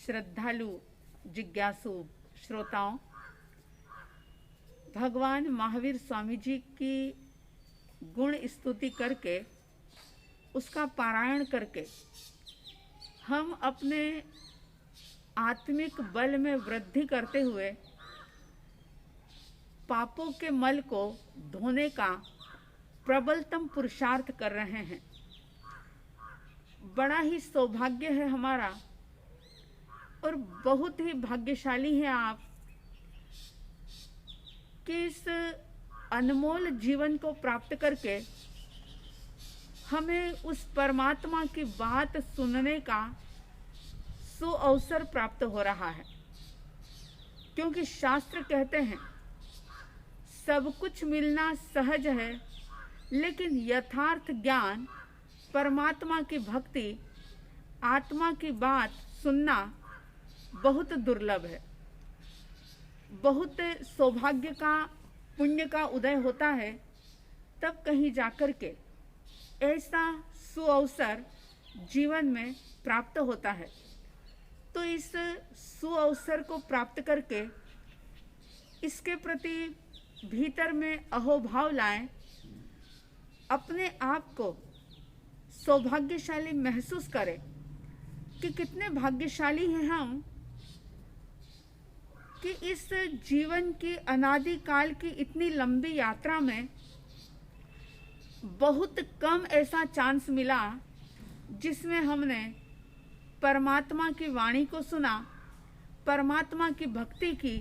श्रद्धालु जिज्ञासु श्रोताओं, भगवान महावीर स्वामी जी की गुण स्तुति करके उसका पारायण करके हम अपने आत्मिक बल में वृद्धि करते हुए पापों के मल को धोने का प्रबलतम पुरुषार्थ कर रहे हैं। बड़ा ही सौभाग्य है हमारा और बहुत ही भाग्यशाली हैं आप कि इस अनमोल जीवन को प्राप्त करके हमें उस परमात्मा की बात सुनने का सुअवसर प्राप्त हो रहा है। क्योंकि शास्त्र कहते हैं सब कुछ मिलना सहज है, लेकिन यथार्थ ज्ञान, परमात्मा की भक्ति, आत्मा की बात सुनना बहुत दुर्लभ है। बहुत सौभाग्य का, पुण्य का उदय होता है तब कहीं जाकर के ऐसा सुअवसर जीवन में प्राप्त होता है। तो इस सुअवसर को प्राप्त करके इसके प्रति भीतर में अहोभाव लाएं, अपने आप को सौभाग्यशाली महसूस करें कि कितने भाग्यशाली हैं हम कि इस जीवन की अनादि काल की इतनी लंबी यात्रा में बहुत कम ऐसा चांस मिला जिसमें हमने परमात्मा की वाणी को सुना, परमात्मा की भक्ति की,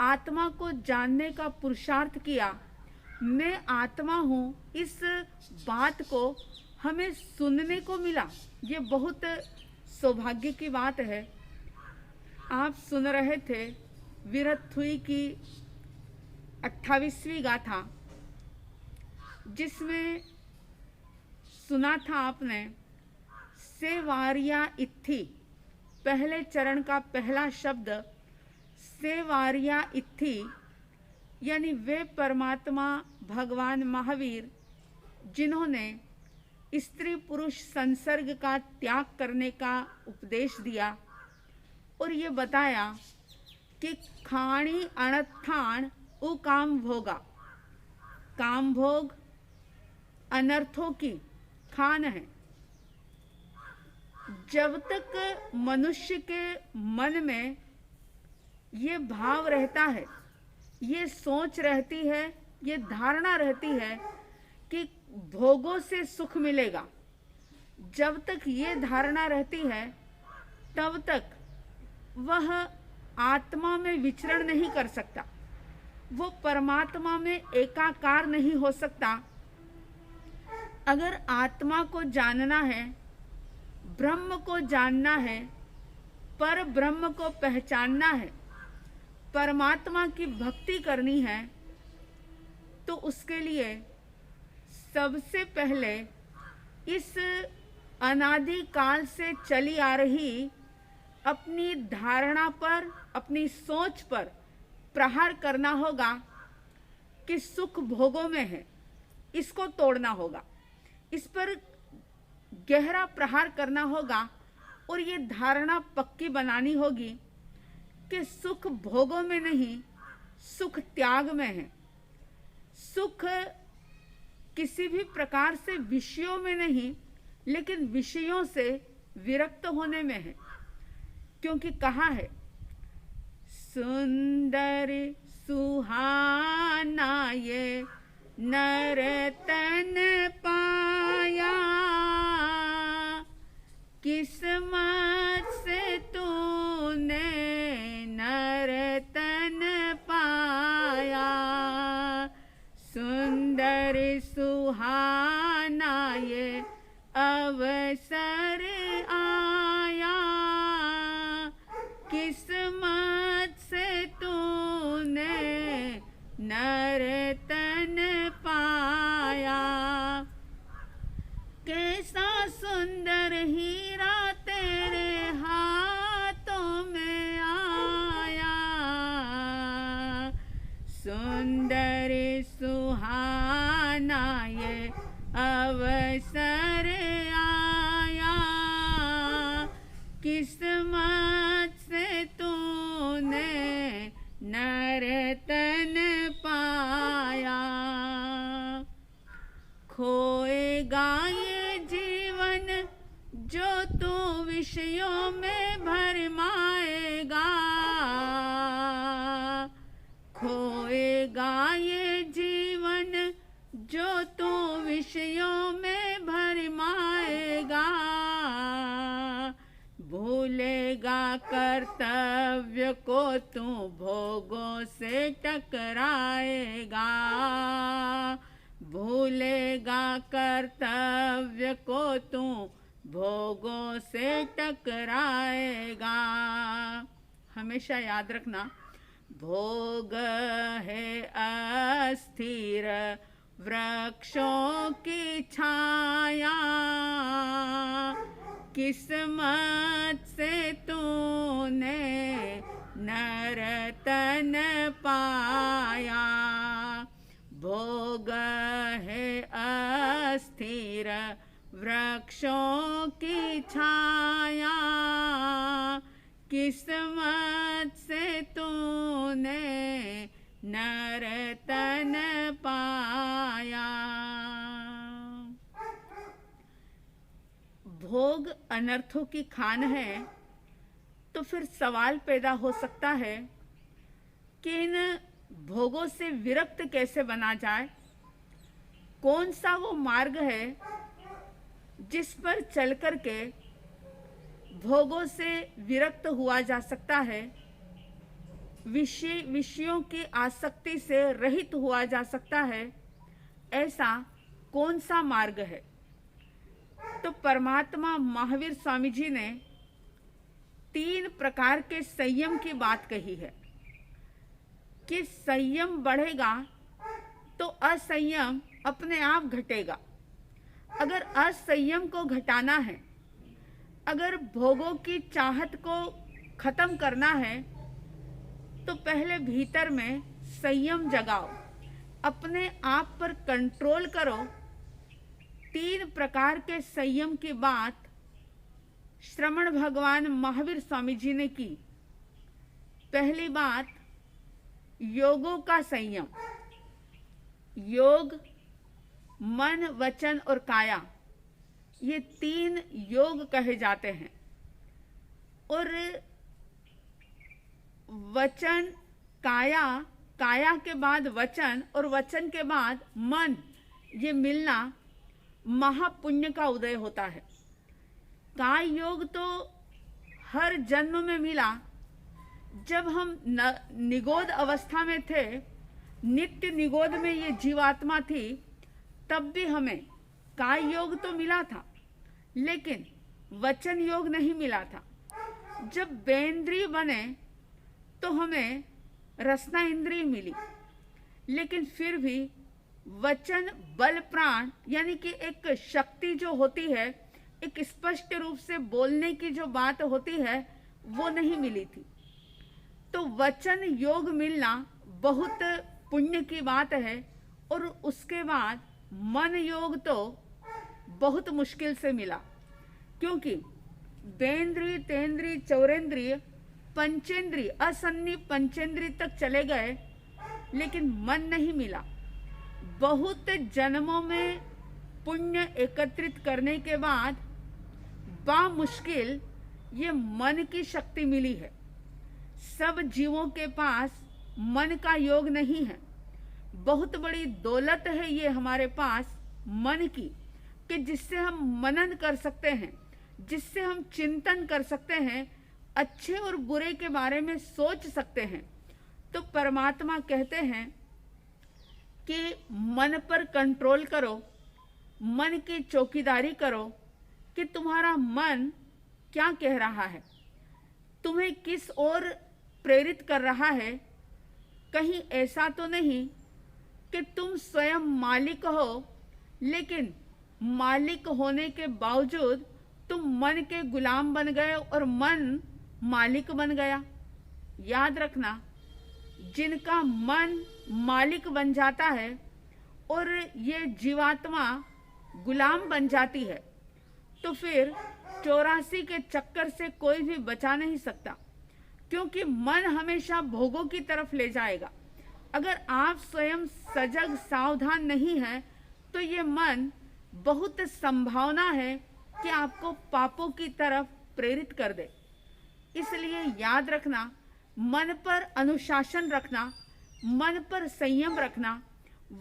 आत्मा को जानने का पुरुषार्थ किया। मैं आत्मा हूँ, इस बात को हमें सुनने को मिला। ये बहुत सौभाग्य की बात है। आप सुन रहे थे वीरथुई की 28वीं गाथा, जिसमें सुना था आपने सेवारिया इत्थि। पहले चरण का पहला शब्द सेवारिया इत्थि, यानी वे परमात्मा भगवान महावीर जिन्होंने स्त्री पुरुष संसर्ग का त्याग करने का उपदेश दिया और ये बताया कि खाणी अनर्थान उ काम भोगा। काम भोग अनर्थों की खान है। जब तक मनुष्य के मन में ये भाव रहता है, ये सोच रहती है, ये धारणा रहती है कि भोगों से सुख मिलेगा, जब तक ये धारणा रहती है तब तक वह आत्मा में विचरण नहीं कर सकता, वो परमात्मा में एकाकार नहीं हो सकता। अगर आत्मा को जानना है, ब्रह्म को जानना है, पर ब्रह्म को पहचानना है, परमात्मा की भक्ति करनी है, तो उसके लिए सबसे पहले इस अनादि काल से चली आ रही अपनी धारणा पर, अपनी सोच पर प्रहार करना होगा कि सुख भोगों में है। इसको तोड़ना होगा, इस पर गहरा प्रहार करना होगा और ये धारणा पक्की बनानी होगी कि सुख भोगों में नहीं, सुख त्याग में है। सुख किसी भी प्रकार से विषयों में नहीं, लेकिन विषयों से विरक्त होने में है। क्योंकि कहा है सुंदर सुहाना ये नर तन पाया, किस्मत से तूने नर तन पाया। सुंदर सुहाना ये अवसर आया, किस्मत से तूने नर तन पाया। कैसा सुंदर हीरा तेरे जो तू विषयों में भरमाएगा, खोएगा ये जीवन जो तू विषयों में भरमाएगा। भूलेगा कर्तव्य को तू भोगों से टकराएगा। भूलेगा कर्तव्य को तू भोगों से टकराएगा। हमेशा याद रखना, भोग है अस्थिर वृक्षों की छाया, किस्मत से तूने नरतन पाया। भोग है अस्थिर वृक्षों की छाया, किस्मत से तूने नरतन पाया। भोग अनर्थों की खान है, तो फिर सवाल पैदा हो सकता है कि इन भोगों से विरक्त कैसे बना जाए। कौन सा वो मार्ग है जिस पर चल कर के भोगों से विरक्त हुआ जा सकता है, विषयों की आसक्ति से रहित हुआ जा सकता है। ऐसा कौन सा मार्ग है? तो परमात्मा महावीर स्वामी जी ने 3 प्रकार के संयम की बात कही है कि संयम बढ़ेगा तो असंयम अपने आप घटेगा। अगर असंयम को घटाना है, अगर भोगों की चाहत को खत्म करना है, तो पहले भीतर में संयम जगाओ, अपने आप पर कंट्रोल करो। 3 प्रकार के संयम की बात श्रमण भगवान महावीर स्वामी जी ने की। पहली बात, योगों का संयम। योग, मन, वचन और काया, ये 3 योग कहे जाते हैं। और वचन, काया, काया के बाद वचन और वचन के बाद मन, ये मिलना महापुण्य का उदय होता है। काय योग तो हर जन्म में मिला। जब हम निगोद अवस्था में थे, नित्य निगोद में ये जीवात्मा थी, तब भी हमें काय योग तो मिला था, लेकिन वचन योग नहीं मिला था। जब बेंद्री बने तो हमें रसना इंद्रिय मिली, लेकिन फिर भी वचन बल प्राण यानी कि एक शक्ति जो होती है, एक स्पष्ट रूप से बोलने की जो बात होती है, वो नहीं मिली थी। तो वचन योग मिलना बहुत पुण्य की बात है। और उसके बाद मन योग तो बहुत मुश्किल से मिला, क्योंकि बेंद्री, तेंद्री, चौरेंद्रिय, पंचेंद्रिय, असन्नी पंचेंद्रिय तक चले गए, लेकिन मन नहीं मिला। बहुत जन्मों में पुण्य एकत्रित करने के बाद बामुश्किल ये मन की शक्ति मिली है। सब जीवों के पास मन का योग नहीं है। बहुत बड़ी दौलत है ये हमारे पास मन की, कि जिससे हम मनन कर सकते हैं, जिससे हम चिंतन कर सकते हैं, अच्छे और बुरे के बारे में सोच सकते हैं। तो परमात्मा कहते हैं कि मन पर कंट्रोल करो, मन की चौकीदारी करो कि तुम्हारा मन क्या कह रहा है, तुम्हें किस ओर प्रेरित कर रहा है। कहीं ऐसा तो नहीं कि तुम स्वयं मालिक हो, लेकिन मालिक होने के बावजूद तुम मन के गुलाम बन गए और मन मालिक बन गया। याद रखना, जिनका मन मालिक बन जाता है और ये जीवात्मा गुलाम बन जाती है, तो फिर 84 के चक्कर से कोई भी बचा नहीं सकता, क्योंकि मन हमेशा भोगों की तरफ ले जाएगा। अगर आप स्वयं सजग सावधान नहीं हैं, तो ये मन बहुत संभावना है कि आपको पापों की तरफ प्रेरित कर दे। इसलिए याद रखना, मन पर अनुशासन रखना, मन पर संयम रखना,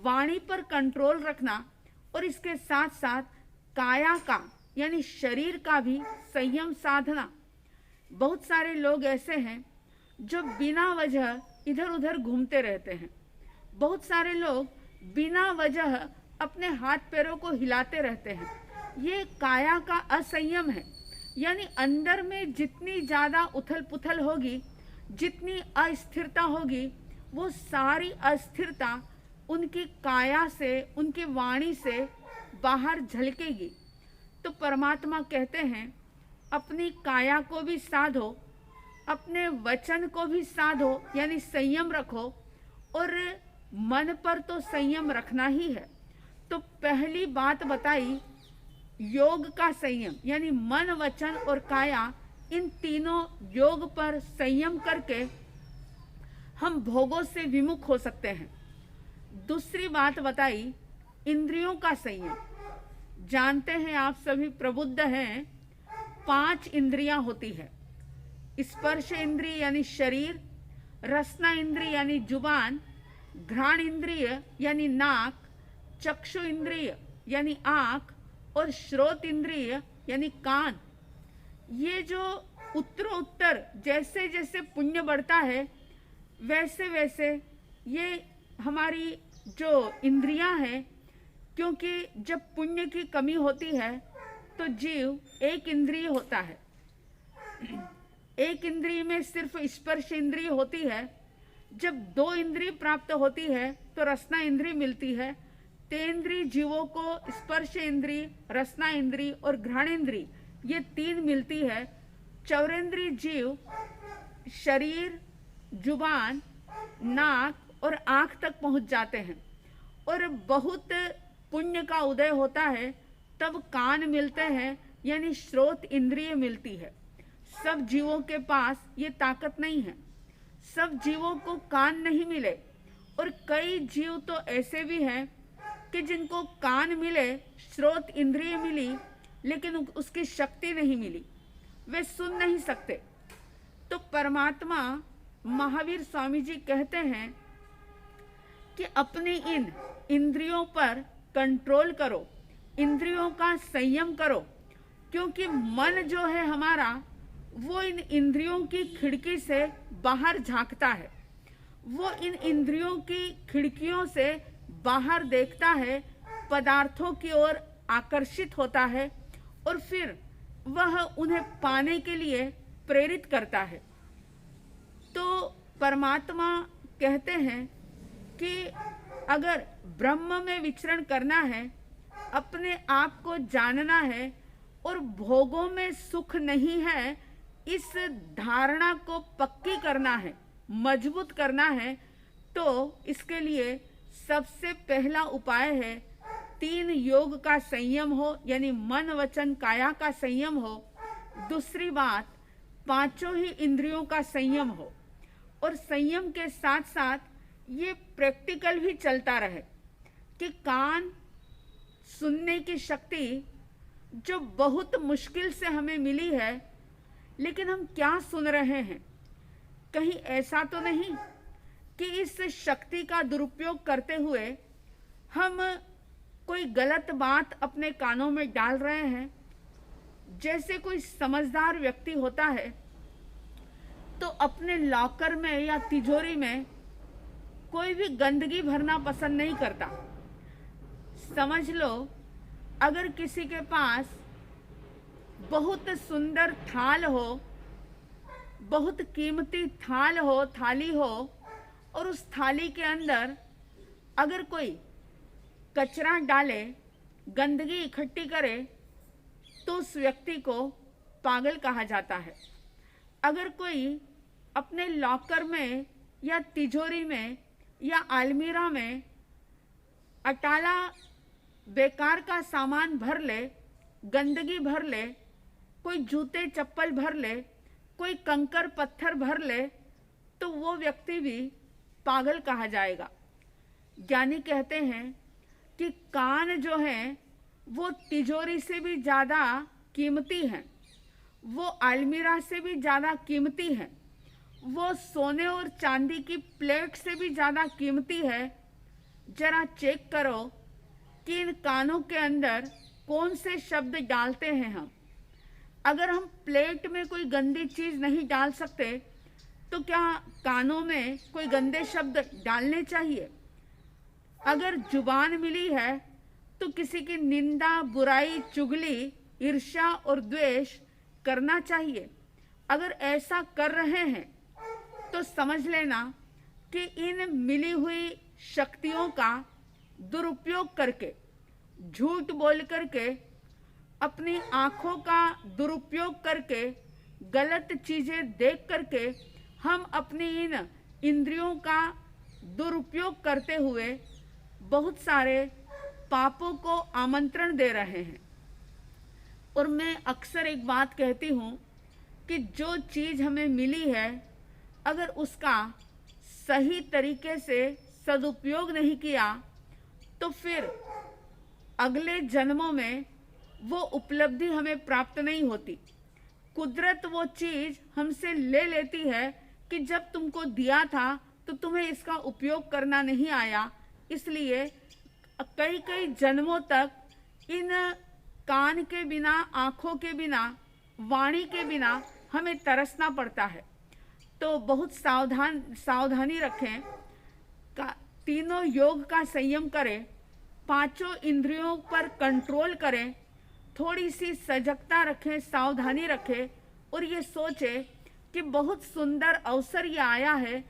वाणी पर कंट्रोल रखना और इसके साथ साथ काया का यानी शरीर का भी संयम साधना। बहुत सारे लोग ऐसे हैं जो बिना वजह इधर उधर घूमते रहते हैं। बहुत सारे लोग बिना वजह अपने हाथ पैरों को हिलाते रहते हैं। ये काया का असंयम है। यानी अंदर में जितनी ज़्यादा उथल पुथल होगी, जितनी अस्थिरता होगी, वो सारी अस्थिरता उनकी काया से, उनकी वाणी से बाहर झलकेगी। तो परमात्मा कहते हैं अपनी काया को भी साधो, अपने वचन को भी साधो, यानी संयम रखो, और मन पर तो संयम रखना ही है। तो पहली बात बताई योग का संयम, यानी मन, वचन और काया, इन तीनों योग पर संयम करके हम भोगों से विमुख हो सकते हैं। दूसरी बात बताई इंद्रियों का संयम। जानते हैं आप सभी प्रबुद्ध हैं, 5 इंद्रियां होती है। स्पर्श इंद्रिय यानी शरीर, रसना इंद्रिय यानी जुबान, घ्राण इंद्रिय यानी नाक, चक्षु इंद्रिय यानी आँख और श्रोत इंद्रिय यानी कान। ये जो उत्तरोत्तर जैसे जैसे पुण्य बढ़ता है वैसे वैसे ये हमारी जो इंद्रियां हैं, क्योंकि जब पुण्य की कमी होती है तो जीव एक इंद्रिय होता है। एक इंद्रिय में सिर्फ स्पर्श इंद्रिय होती है। जब 2 इंद्रिय प्राप्त होती है तो रसना इंद्रिय मिलती है। तेंद्रिय जीवों को स्पर्श इंद्रिय, रसना इंद्रिय और घ्राण इंद्रिय, ये 3 मिलती है। चौरेंद्रिय जीव शरीर, जुबान, नाक और आँख तक पहुँच जाते हैं। और बहुत पुण्य का उदय होता है तब कान मिलते हैं, यानी श्रोत इंद्रिय मिलती है। सब जीवों के पास ये ताकत नहीं है। सब जीवों को कान नहीं मिले, और कई जीव तो ऐसे भी हैं कि जिनको कान मिले, श्रोत इंद्रिय मिली, लेकिन उसकी शक्ति नहीं मिली, वे सुन नहीं सकते। तो परमात्मा महावीर स्वामी जी कहते हैं कि अपनी इन इंद्रियों पर कंट्रोल करो, इंद्रियों का संयम करो, क्योंकि मन जो है हमारा, वो इन इंद्रियों की खिड़की से बाहर झांकता है। वो इन इंद्रियों की खिड़कियों से बाहर देखता है, पदार्थों की ओर आकर्षित होता है, और फिर वह उन्हें पाने के लिए प्रेरित करता है। तो परमात्मा कहते हैं कि अगर ब्रह्म में विचरण करना है, अपने आप को जानना है और भोगों में सुख नहीं है, इस धारणा को पक्की करना है, मजबूत करना है, तो इसके लिए सबसे पहला उपाय है 3 योग का संयम हो, यानी मन, वचन, काया का संयम हो। दूसरी बात 5 ही इंद्रियों का संयम हो, और संयम के साथ साथ ये प्रैक्टिकल भी चलता रहे कि कान सुनने की शक्ति जो बहुत मुश्किल से हमें मिली है, लेकिन हम क्या सुन रहे हैं? कहीं ऐसा तो नहीं कि इस शक्ति का दुरुपयोग करते हुए हम कोई गलत बात अपने कानों में डाल रहे हैं? जैसे कोई समझदार व्यक्ति होता है तो अपने लॉकर में या तिजोरी में कोई भी गंदगी भरना पसंद नहीं करता। समझ लो, अगर किसी के पास बहुत सुंदर थाल हो, बहुत कीमती थाल हो, थाली हो, और उस थाली के अंदर अगर कोई कचरा डाले, गंदगी इकट्ठी करे, तो उस व्यक्ति को पागल कहा जाता है। अगर कोई अपने लॉकर में या तिजोरी में या अलमीरा में अटाला बेकार का सामान भर ले, गंदगी भर ले, कोई जूते चप्पल भर ले, कोई कंकर पत्थर भर ले, तो वो व्यक्ति भी पागल कहा जाएगा। ज्ञानी कहते हैं कि कान जो है वो तिजोरी से भी ज़्यादा कीमती हैं, वो अलमीरा से भी ज़्यादा कीमती हैं, वो सोने और चांदी की प्लेट से भी ज़्यादा कीमती है। जरा चेक करो कि इन कानों के अंदर कौन से शब्द डालते हैं हम। अगर हम प्लेट में कोई गंदी चीज़ नहीं डाल सकते तो क्या कानों में कोई गंदे शब्द डालने चाहिए? अगर जुबान मिली है तो किसी की निंदा, बुराई, चुगली, ईर्ष्या और द्वेष करना चाहिए। अगर ऐसा कर रहे हैं तो समझ लेना कि इन मिली हुई शक्तियों का दुरुपयोग करके, झूठ बोल करके, अपनी आँखों का दुरुपयोग करके, गलत चीज़ें देख करके हम अपनी इन इंद्रियों का दुरुपयोग करते हुए बहुत सारे पापों को आमंत्रण दे रहे हैं। और मैं अक्सर एक बात कहती हूँ कि जो चीज़ हमें मिली है, अगर उसका सही तरीके से सदुपयोग नहीं किया तो फिर अगले जन्मों में वो उपलब्धि हमें प्राप्त नहीं होती। कुदरत वो चीज़ हमसे ले लेती है कि जब तुमको दिया था तो तुम्हें इसका उपयोग करना नहीं आया, इसलिए कई कई जन्मों तक इन कान के बिना, आँखों के बिना, वाणी के बिना हमें तरसना पड़ता है। तो बहुत सावधानी रखें, तीनों योग का संयम करें, पांचों इंद्रियों पर कंट्रोल करें, थोड़ी सी सजगता रखें, सावधानी रखें और ये सोचें कि बहुत सुंदर अवसर ये आया है,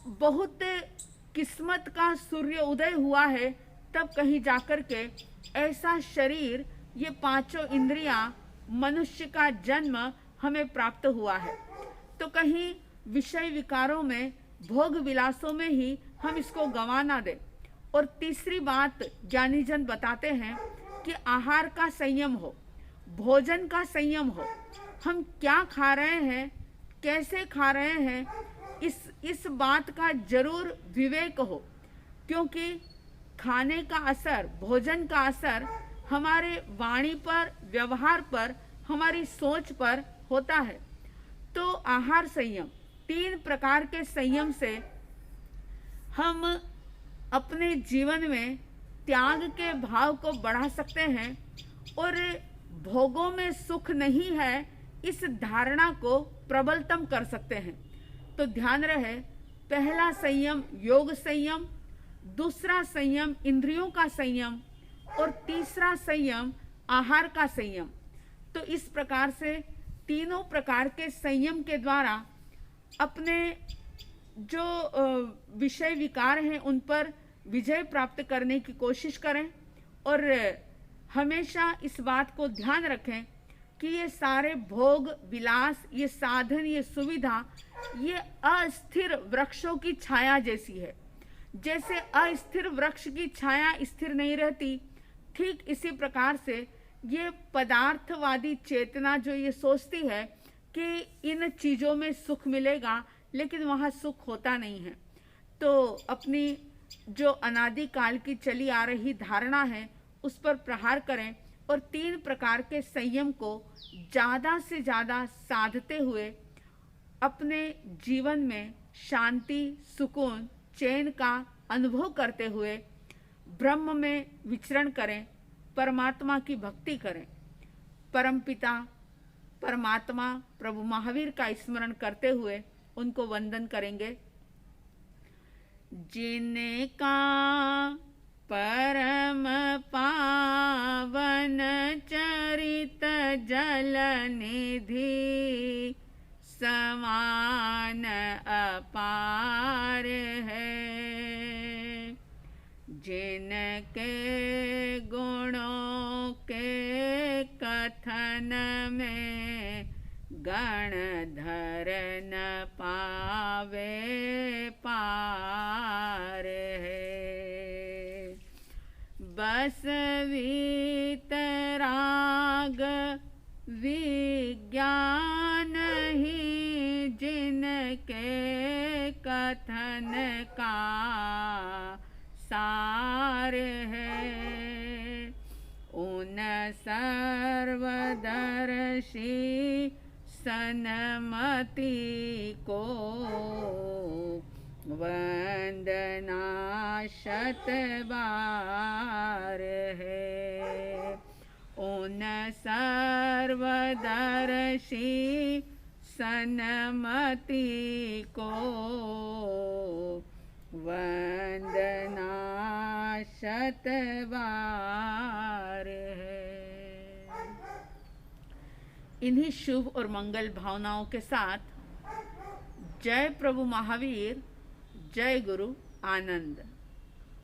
बहुत किस्मत का सूर्य उदय हुआ है, तब कहीं जाकर के ऐसा शरीर, ये पांचों इंद्रियां, मनुष्य का जन्म हमें प्राप्त हुआ है। तो कहीं विषय विकारों में, भोग विलासों में ही हम इसको गंवा ना दें। और तीसरी बात ज्ञानी जन बताते हैं कि आहार का संयम हो, भोजन का संयम हो। हम क्या खा रहे हैं, कैसे खा रहे हैं, इस बात का जरूर विवेक हो, क्योंकि खाने का असर, भोजन का असर हमारे वाणी पर, व्यवहार पर, हमारी सोच पर होता है। तो आहार संयम, 3 प्रकार के संयम से हम अपने जीवन में त्याग के भाव को बढ़ा सकते हैं और भोगों में सुख नहीं है, इस धारणा को प्रबलतम कर सकते हैं। तो ध्यान रहे, पहला संयम योग संयम, दूसरा संयम इंद्रियों का संयम और तीसरा संयम आहार का संयम। तो इस प्रकार से तीनों प्रकार के संयम के द्वारा अपने जो विषय विकार हैं उन पर विजय प्राप्त करने की कोशिश करें। और हमेशा इस बात को ध्यान रखें कि ये सारे भोग विलास, ये साधन, ये सुविधा, ये अस्थिर वृक्षों की छाया जैसी है। जैसे अस्थिर वृक्ष की छाया स्थिर नहीं रहती, ठीक इसी प्रकार से ये पदार्थवादी चेतना जो ये सोचती है कि इन चीज़ों में सुख मिलेगा, लेकिन वहाँ सुख होता नहीं है। तो अपनी जो अनादिकाल की चली आ रही धारणा है उस पर प्रहार करें और 3 प्रकार के संयम को ज़्यादा से ज़्यादा साधते हुए अपने जीवन में शांति, सुकून, चैन का अनुभव करते हुए ब्रह्म में विचरण करें, परमात्मा की भक्ति करें। परमपिता परमात्मा प्रभु महावीर का स्मरण करते हुए उनको वंदन करेंगे। जिनका परम पावन चरित जल निधि समान अपार है, जिनके गुणों के कथन में गणधर न पावे पार है। बस वीतराग विज्ञान ही जिनके कथन का सार है, उन सर्वदर्शी सन्मति को वंदना शत बार है। उन सर्वदर्शी सन्मति को वंदना शत बार है। इन्हीं शुभ और मंगल भावनाओं के साथ जय प्रभु महावीर, जय गुरु आनंद।